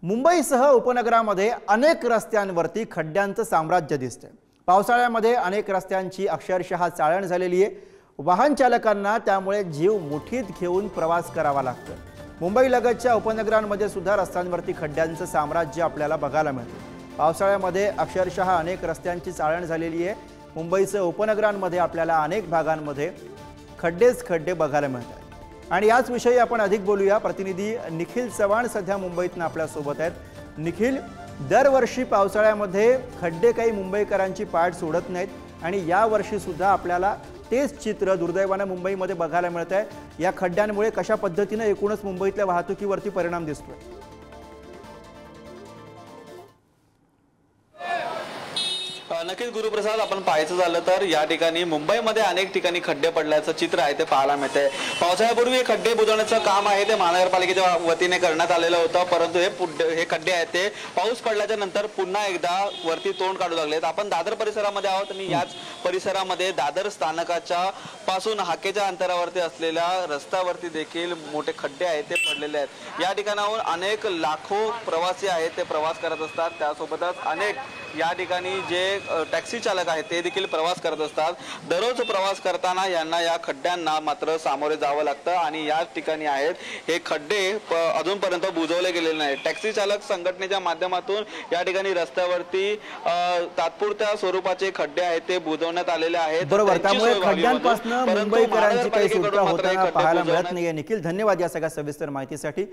मुंबईसह उपनगरामध्ये अनेक रस्त्यांवरती खड्ड्यांचं साम्राज्य दिसते। पावसाळ्यामध्ये अनेक रस्त्यांची अक्षरशः चाळण झालेली आहे। वाहन चालकांना त्यामुळे जीव मुठीत घेऊन प्रवास करावा लागतो। मुंबईलगतच्या उपनगरांमध्ये सुद्धा रस्त्यांवरती खड्ड्यांचं साम्राज्य आपल्याला बघायला मिळतं। पावसाळ्यामध्ये अक्षरशः अनेक रस्त्यांची चाळण झालेली आहे। मुंबईसह उपनगरांमध्ये आपल्याला अनेक भागांमध्ये खड्डेच खड्डे बघायला मिळतात। आणि याच विषयी आपण अधिक बोलूया। प्रतिनिधी निखिल चव्हाण सध्या मुंबईतून आपल्या सोबत आहेत। निखिल, दरवर्षी पावसाळ्यामध्ये खड्डे काही मुंबईकरांची पाठ सोडत नाहीत आणि या वर्षी सुद्धा आपल्याला तेच चित्र दुर्दैवाने मुंबईमध्ये बघायला मिळत आहे। या खड्ड्यांमुळे कशा पद्धतीने एकूणच मुंबईतल्या वाहतुकीवरती परिणाम दिसतोय? नक्कीच गुरुप्रसाद, आपण पाहायचं झालं तर या ठिकाणी मुंबईमध्ये अनेक ठिकाणी खड्डे पडल्याचं चित्र आहे ते पाहायला मिळतंय। पावसाळ्यापूर्वी हे खड्डे बुजवण्याचं काम आहे ते महानगरपालिकेच्या वतीने करण्यात आलेलं होतं, परंतु हे खड्डे आहेत ते पाऊस पडल्याच्या नंतर पुन्हा एकदा वरती तोंड काढू लागलेत। आपण दादर परिसरामध्ये आहोत आणि याच परिसरामध्ये दादर स्थानकाच्या पासून हाकेच्या अंतरावरती असलेल्या रस्त्यावरती देखील मोठे खड्डे आहेत ते पडलेले आहेत। या ठिकाणाहून अनेक लाखो प्रवासी आहेत ते प्रवास करत असतात। त्यासोबतच अनेक या ठिकाणी जे टॅक्सी चालक आहेत ते देखील प्रवास करत असतात। दररोज प्रवास करताना यांना या खड्ड्यांना मात्र सामोरे जावं लागतं आणि याच ठिकाणी आहेत हे खड्डे अजूनपर्यंत बुजवले गेलेले नाहीत। टॅक्सी चालक संघटनेच्या माध्यमातून या ठिकाणी रस्त्यावरती तात्पुरत्या स्वरूपाचे खड्डे आहेत ते बुजवण्यात आलेले आहेत। बरोबर, त्यामुळे खड्ड्यांपासून मुंबईकरांची काही सुटका होताना पाहायला मिळत नाहीये। निखिल, धन्यवाद या सगळ्या सविस्तर माहितीसाठी।